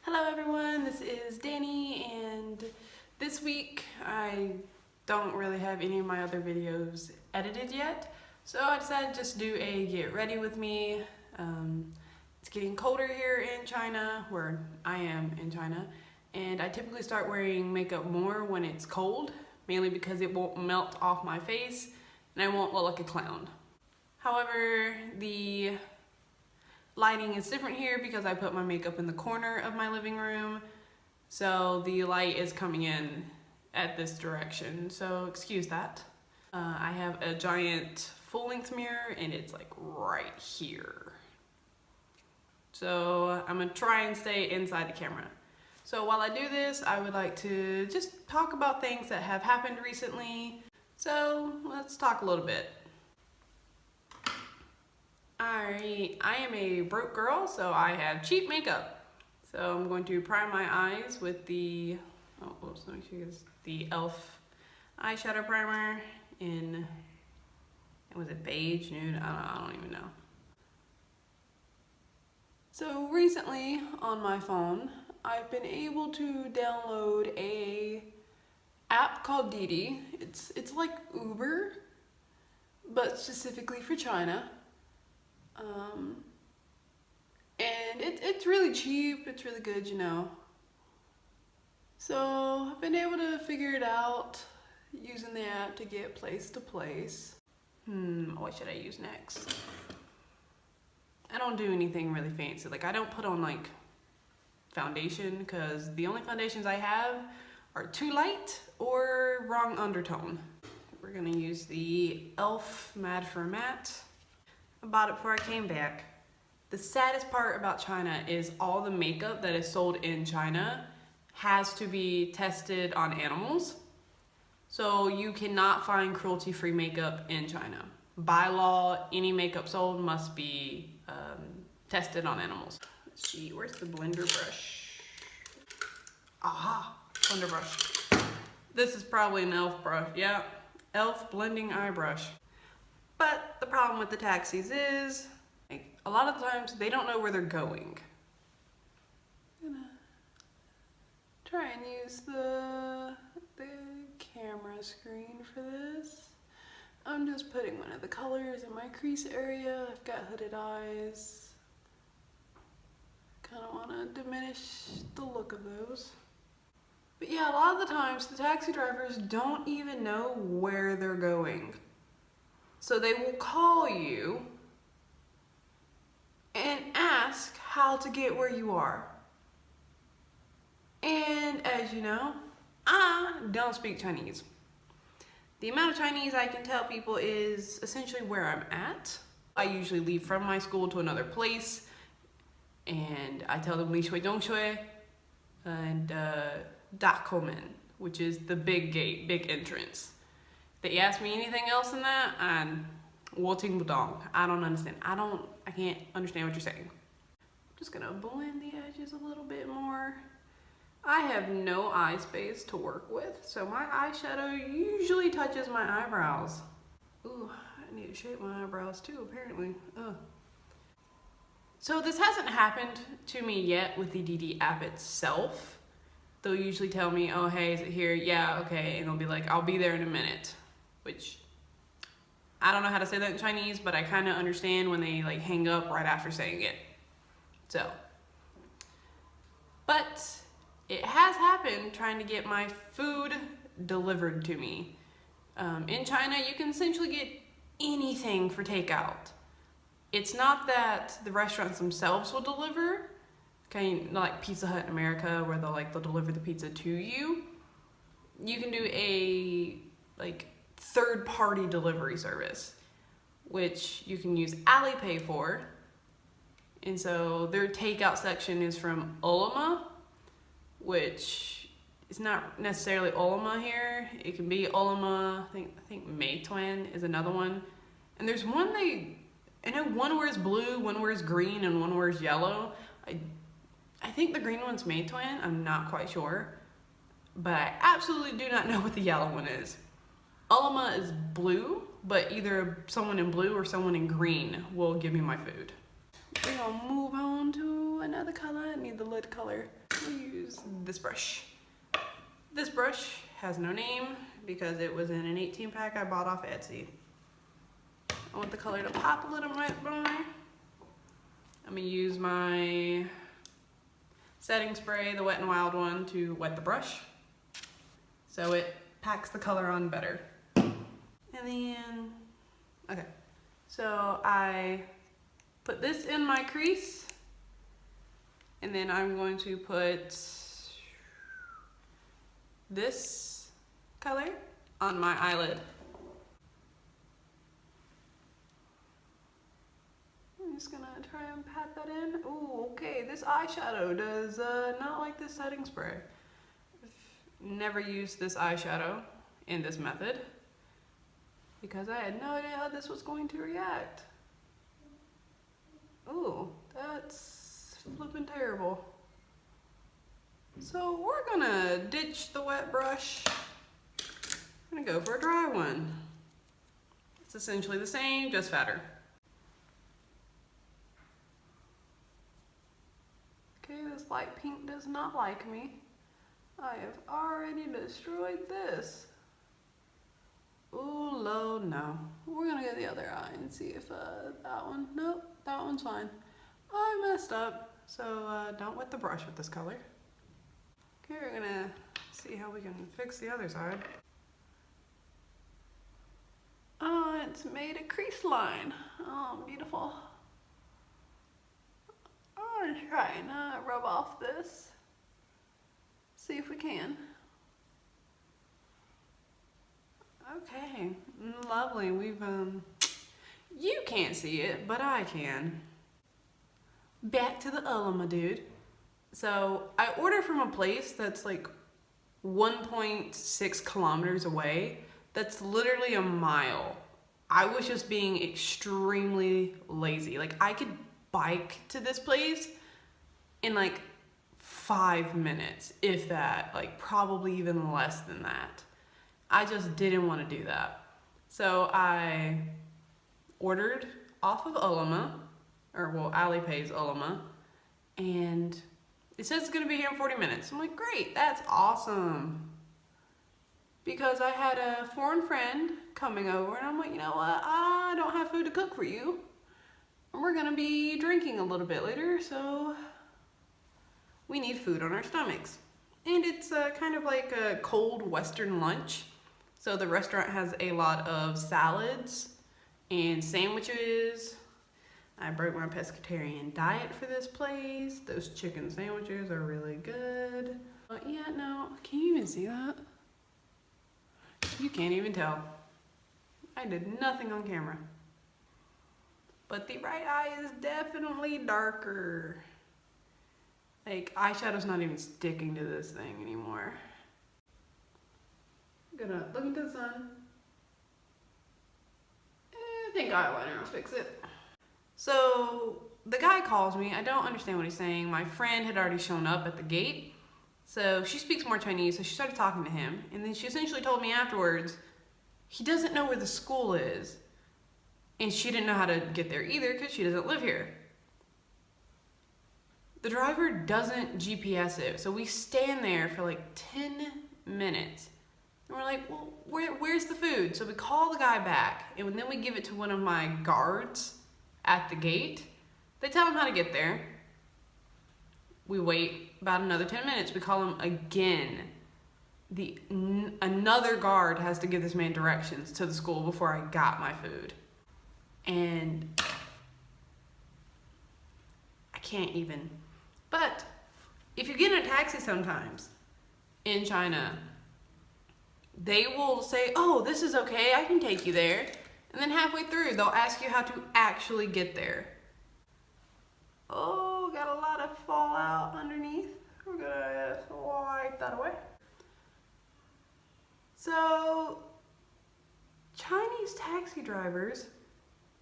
Hello everyone, this is Danny, and this week I don't really have any of my other videos edited yet, so I decided just to do a get ready with me. It's getting colder here in China, where I am in China, and I typically start wearing makeup more when it's cold, mainly because it won't melt off my face and I won't look like a clown. However, the lighting is different here because I put my makeup in the corner of my living room, so the light is coming in at this direction, so excuse that. I have a giant full-length mirror and it's like right here. So I'm gonna try and stay inside the camera. So while I do this, I would like to just talk about things that have happened recently. So let's talk a little bit. I am a broke girl, so I have cheap makeup. So I'm going to prime my eyes with the, let me show you this, the e.l.f. eyeshadow primer in, was it beige, nude? I don't even know. So recently on my phone, I've been able to download a app called Didi. It's like Uber, but specifically for China. And it's really cheap, it's really good, you know. So I've been able to figure it out using the app to get place to place. What should I use next? I don't do anything really fancy. Like, I don't put on like foundation, because the only foundations I have are too light or wrong undertone. We're gonna use the e.l.f. Mad for Matte. I bought it before I came back. The saddest part about China is all the makeup that is sold in China has to be tested on animals. So you cannot find cruelty-free makeup in China. By law, any makeup sold must be tested on animals. Let's see, where's the blender brush? Aha, blender brush. This is probably an e.l.f. brush. Yeah, e.l.f. blending eye brush. But the problem with the taxis is, like, a lot of the times they don't know where they're going. I'm gonna try and use the camera screen for this. I'm just putting one of the colors in my crease area. I've got hooded eyes. Kind of want to diminish the look of those. But yeah, a lot of the times the taxi drivers don't even know where they're going. So they will call you and ask how to get where you are. And as you know, I don't speak Chinese. The amount of Chinese I can tell people is essentially where I'm at. I usually leave from my school to another place, and I tell them Li Shui Dong Shui and Da Komen, which is the big gate, big entrance. If they ask me anything else than that, and Wo Ting Bu Dong. I don't understand. I can't understand what you're saying. I'm just gonna blend the edges a little bit more. I have no eye space to work with, so my eyeshadow usually touches my eyebrows. Ooh, I need to shape my eyebrows too, apparently. Ugh. So this hasn't happened to me yet with the Didi app itself. They'll usually tell me, oh, hey, is it here? Yeah, okay, and they'll be like, I'll be there in a minute. Which, I don't know how to say that in Chinese, but I kind of understand when they like hang up right after saying it. So, but it has happened trying to get my food delivered to me. In China, you can essentially get anything for takeout. It's not that the restaurants themselves will deliver, kind of like Pizza Hut in America, where they'll deliver the pizza to you. You can do a third-party delivery service, which you can use Alipay for. And so their takeout section is from Ulama, which is not necessarily Ulama here. It can be Ulama. I think Meituan is another one. And there's one I know one wears blue, one wears green, and one wears yellow. I think the green one's Meituan. I'm not quite sure, but I absolutely do not know what the yellow one is. Ulama is blue, but either someone in blue or someone in green will give me my food. We're gonna move on to another color. I need the lid color. we use this brush. This brush has no name because it was in an 18 pack I bought off Etsy. I want the color to pop a little right more. I'm gonna use my setting spray, the Wet n Wild one, to wet the brush so it packs the color on better. And then, okay, so I put this in my crease, and then I'm going to put this color on my eyelid. I'm just gonna try and pat that in. Ooh, okay, this eyeshadow does not like this setting spray. I've never used this eyeshadow in this method because I had no idea how this was going to react. Ooh, that's flippin' terrible. So we're gonna ditch the wet brush. I'm gonna go for a dry one. It's essentially the same, just fatter. Okay, this light pink does not like me. I have already destroyed this. Ooh, Lord, no. We're gonna get the other eye and see if that one, nope, that one's fine. I messed up, so don't wet the brush with this color. Okay, we're gonna see how we can fix the other side. Oh, it's made a crease line. Oh, beautiful. I'm gonna try and rub off this. See if we can. Okay, lovely. We've, you can't see it, but I can. Back to the Ultima, dude. So I ordered from a place that's like 1.6 kilometers away. That's literally a mile. I was just being extremely lazy. Like, I could bike to this place in like 5 minutes, if that, like probably even less than that. I just didn't want to do that. So I ordered off of Ultima, or well, Alipay's Ultima, and it says it's gonna be here in 40 minutes. I'm like, great, that's awesome. Because I had a foreign friend coming over, and I'm like, you know what, I don't have food to cook for you. And we're gonna be drinking a little bit later, so we need food on our stomachs. And it's kind of like a cold Western lunch. So the restaurant has a lot of salads and sandwiches. I broke my pescatarian diet for this place. Those chicken sandwiches are really good. Yeah, no, can you even see that? You can't even tell. I did nothing on camera. But the right eye is definitely darker. Like, eyeshadow's not even sticking to this thing anymore. I'm gonna look into the sun. I think eyeliner will fix it. So the guy calls me. I don't understand what he's saying. My friend had already shown up at the gate. So she speaks more Chinese, so she started talking to him. And then she essentially told me afterwards, he doesn't know where the school is. And she didn't know how to get there either because she doesn't live here. The driver doesn't GPS it. So we stand there for like 10 minutes. And we're like, well, where's the food? So we call the guy back, and then we give it to one of my guards at the gate. They tell him how to get there. We wait about another 10 minutes. We call him again. Another guard has to give this man directions to the school before I got my food. And I can't even. But if you get in a taxi sometimes in China, they will say, oh, this is okay, I can take you there. And then halfway through, they'll ask you how to actually get there. Oh, got a lot of fallout underneath. We're gonna wipe that away. So, Chinese taxi drivers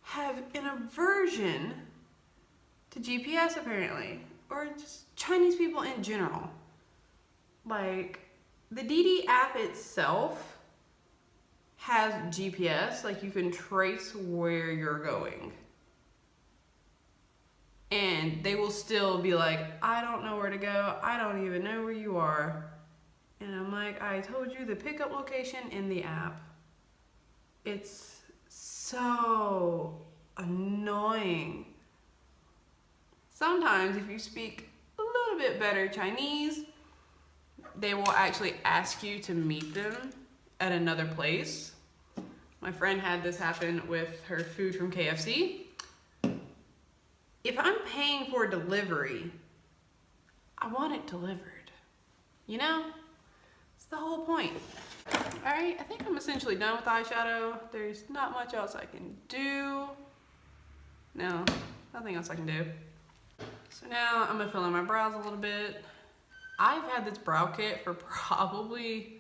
have an aversion to GPS apparently, or just Chinese people in general. Like, the Didi app itself has GPS, like you can trace where you're going. And And they will still be like, I don't know where to go. I don't even know where you are. And I'm like, I told you the pickup location in the app. It's so annoying. Sometimes if you speak a little bit better Chinese, they will actually ask you to meet them at another place. My friend had this happen with her food from KFC. If I'm paying for delivery, I want it delivered. You know? It's the whole point. Alright, I think I'm essentially done with eyeshadow. There's not much else I can do. No, nothing else I can do. So now I'm gonna fill in my brows a little bit. I've had this brow kit for probably,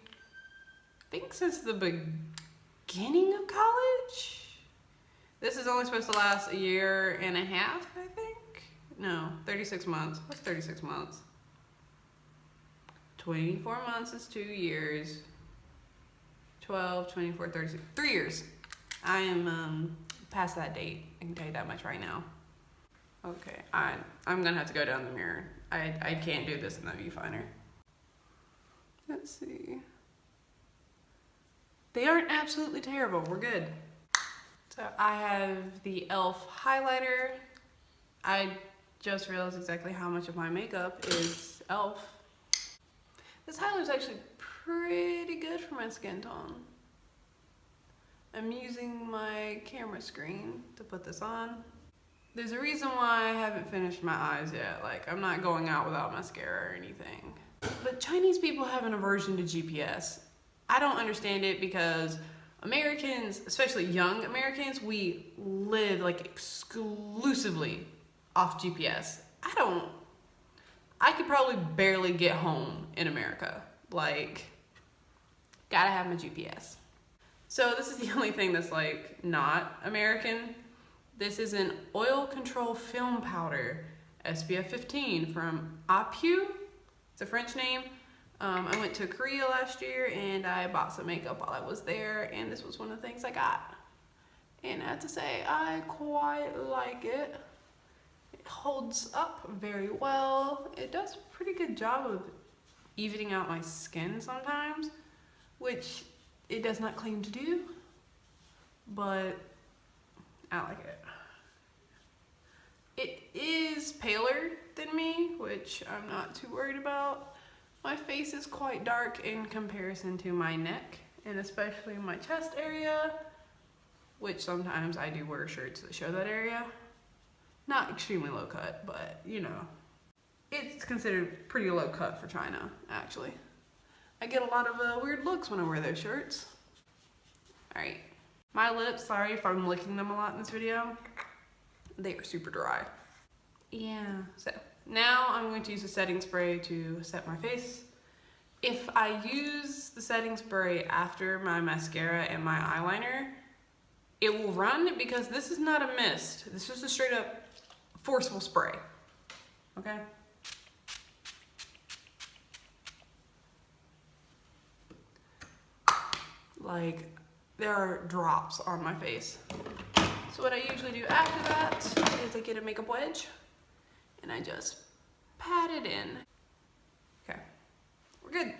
I think since the beginning of college. This is only supposed to last a year and a half, I think. No, 36 months. What's 36 months? 24 months is 2 years. 12, 24, 36, 3 years. I am past that date. I can tell you that much right now. Okay, I'm gonna have to go down the mirror. I can't do this in the viewfinder. Let's see. They aren't absolutely terrible, we're good. So I have the e.l.f. highlighter. I just realized exactly how much of my makeup is e.l.f. This highlighter is actually pretty good for my skin tone. I'm using my camera screen to put this on. There's a reason why I haven't finished my eyes yet. Like, I'm not going out without mascara or anything. But Chinese people have an aversion to GPS. I don't understand it because Americans, especially young Americans, we live like exclusively off GPS. I could probably barely get home in America. Like, gotta have my GPS. So this is the only thing that's like not American. This is an oil control film powder, SPF 15 from Apu. It's a French name. I went to Korea last year and I bought some makeup while I was there, and this was one of the things I got. And I have to say, I quite like it. It holds up very well. It does a pretty good job of evening out my skin sometimes, which it does not claim to do, but I like it. It is paler than me, which I'm not too worried about. My face is quite dark in comparison to my neck, and especially my chest area, which sometimes I do wear shirts that show that area. Not extremely low cut, but you know, it's considered pretty low cut for China, actually. I get a lot of weird looks when I wear those shirts. All right, my lips, sorry if I'm licking them a lot in this video. They are super dry. Yeah, so now I'm going to use a setting spray to set my face. If I use the setting spray after my mascara and my eyeliner, it will run because this is not a mist. This is a straight up forceful spray, okay? Like, there are drops on my face. So what I usually do after that is I get a makeup wedge and I just pat it in. Okay, we're good.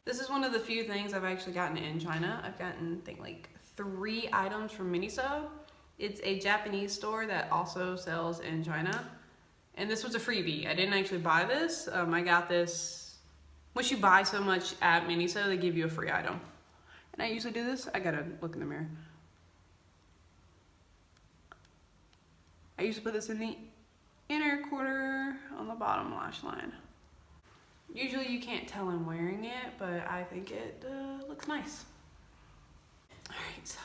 This is one of the few things I've actually gotten in China. I've gotten, I think, like 3 items from Miniso. It's a Japanese store that also sells in China. And this was a freebie. I didn't actually buy this. I got this, once you buy so much at Miniso, they give you a free item. And I usually do this. I gotta look in the mirror. I usually put this in the inner corner on the bottom lash line. Usually you can't tell I'm wearing it, but I think it looks nice. All right, so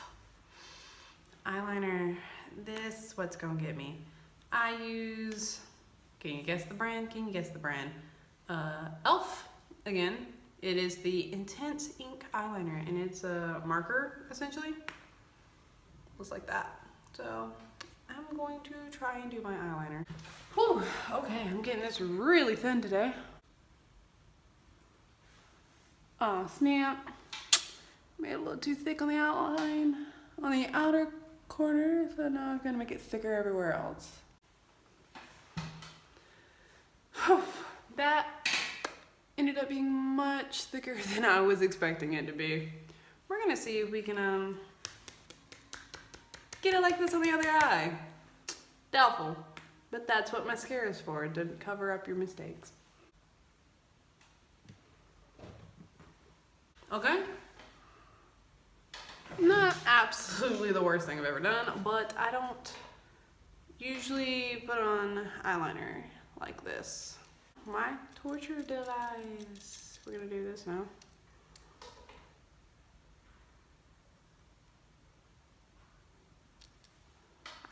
eyeliner, this is what's gonna get me. I use, can you guess the brand? Can you guess the brand? e.l.f. again. It is the Intense Ink eyeliner, and it's a marker, essentially. Looks like that. So I'm going to try and do my eyeliner. Whew, okay, I'm getting this really thin today. Oh, snap. Made it a little too thick on the outline, on the outer corner, so now I'm gonna make it thicker everywhere else. that ended up being much thicker than I was expecting it to be. We're gonna see if we can get it like this on the other eye. Doubtful, but that's what mascara is for, to cover up your mistakes. Okay. Not absolutely the worst thing I've ever done, but I don't usually put on eyeliner like this. My torture device. We're gonna do this now.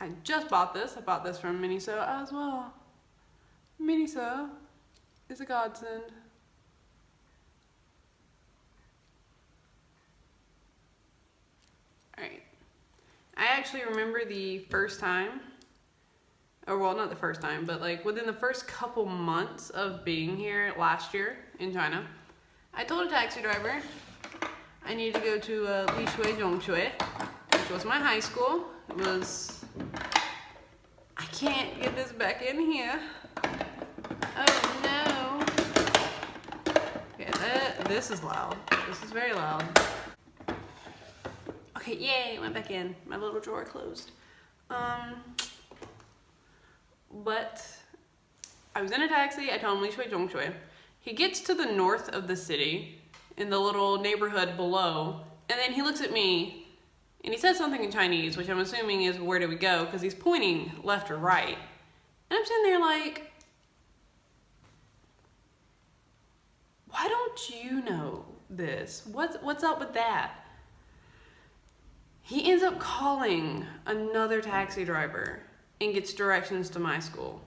I just bought this. I bought this from Miniso as well. Miniso is a godsend. Alright. I actually remember the first time, or well, not the first time, but like within the first couple months of being here last year in China, I told a taxi driver I needed to go to Lishui Zhongshui, which was my high school. It was, I can't get this back in here. Oh no. Okay, this is loud. This is very loud. Okay, yay, it went back in. My little drawer closed. But I was in a taxi. I told him Lishui Zhongshui. He gets to the north of the city in the little neighborhood below, and then he looks at me and he says something in Chinese, which I'm assuming is where do we go, because he's pointing left or right. And I'm sitting there like, why don't you know this? What's up with that? He ends up calling another taxi driver and gets directions to my school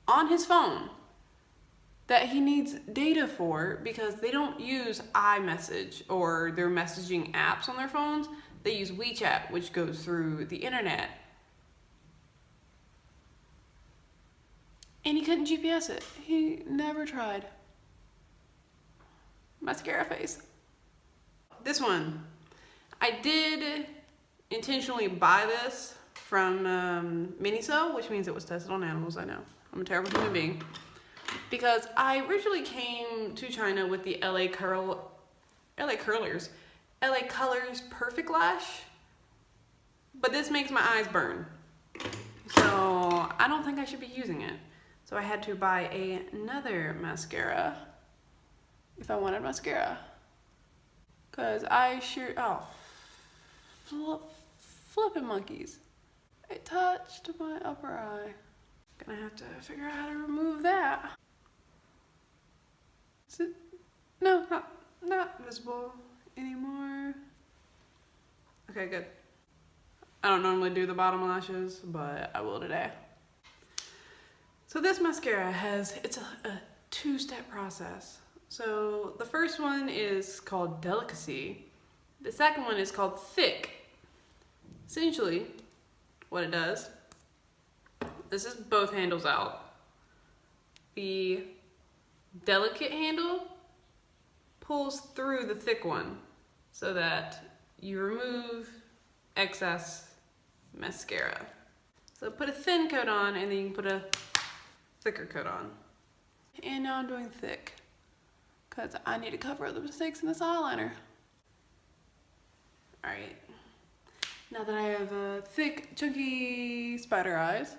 on his phone that he needs data for, because they don't use iMessage or their messaging apps on their phones. They use WeChat, which goes through the internet. And he couldn't GPS it. He never tried. Mascara face. This one. I did intentionally buy this from Miniso, which means it was tested on animals. I know. I'm a terrible human being. Because I originally came to China with the LA Colors Perfect Lash, but this makes my eyes burn. So I don't think I should be using it. So I had to buy another mascara if I wanted mascara. Cause I sure, flipping monkeys. It touched my upper eye. Gonna have to figure out how to remove that. Is it? No, not visible anymore. Okay, good. I don't normally do the bottom lashes, but I will today. So this mascara it's a two-step process. So the first one is called Delicacy. The second one is called Thick. Essentially, what it does, this is both handles out. The delicate handle pulls through the thick one so that you remove excess mascara. So put a thin coat on and then you can put a thicker coat on. And now I'm doing thick because I need to cover up the mistakes in this eyeliner. All right, now that I have thick, chunky spider eyes,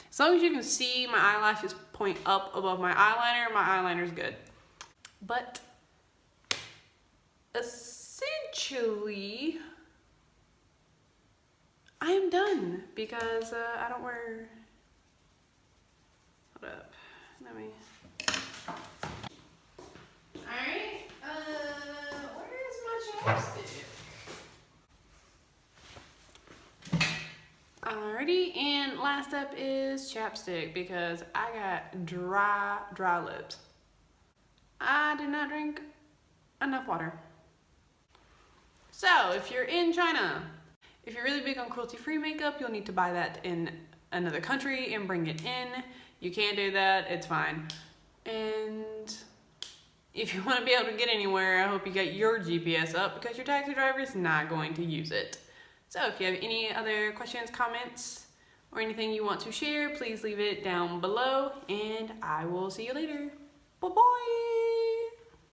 as long as you can see my eyelashes point up above my eyeliner's good. But essentially, I am done because I don't wear, hold up, let me, alright, where's my chapstick? Alrighty, and last up is chapstick because I got dry lips. I did not drink enough water. So if you're in China, if you're really big on cruelty-free makeup, you'll need to buy that in another country and bring it in. You can't do that, it's fine. And if you want to be able to get anywhere, I hope you get your GPS up because your taxi driver is not going to use it. So if you have any other questions, comments, or anything you want to share, please leave it down below, and I will see you later. Bye-bye.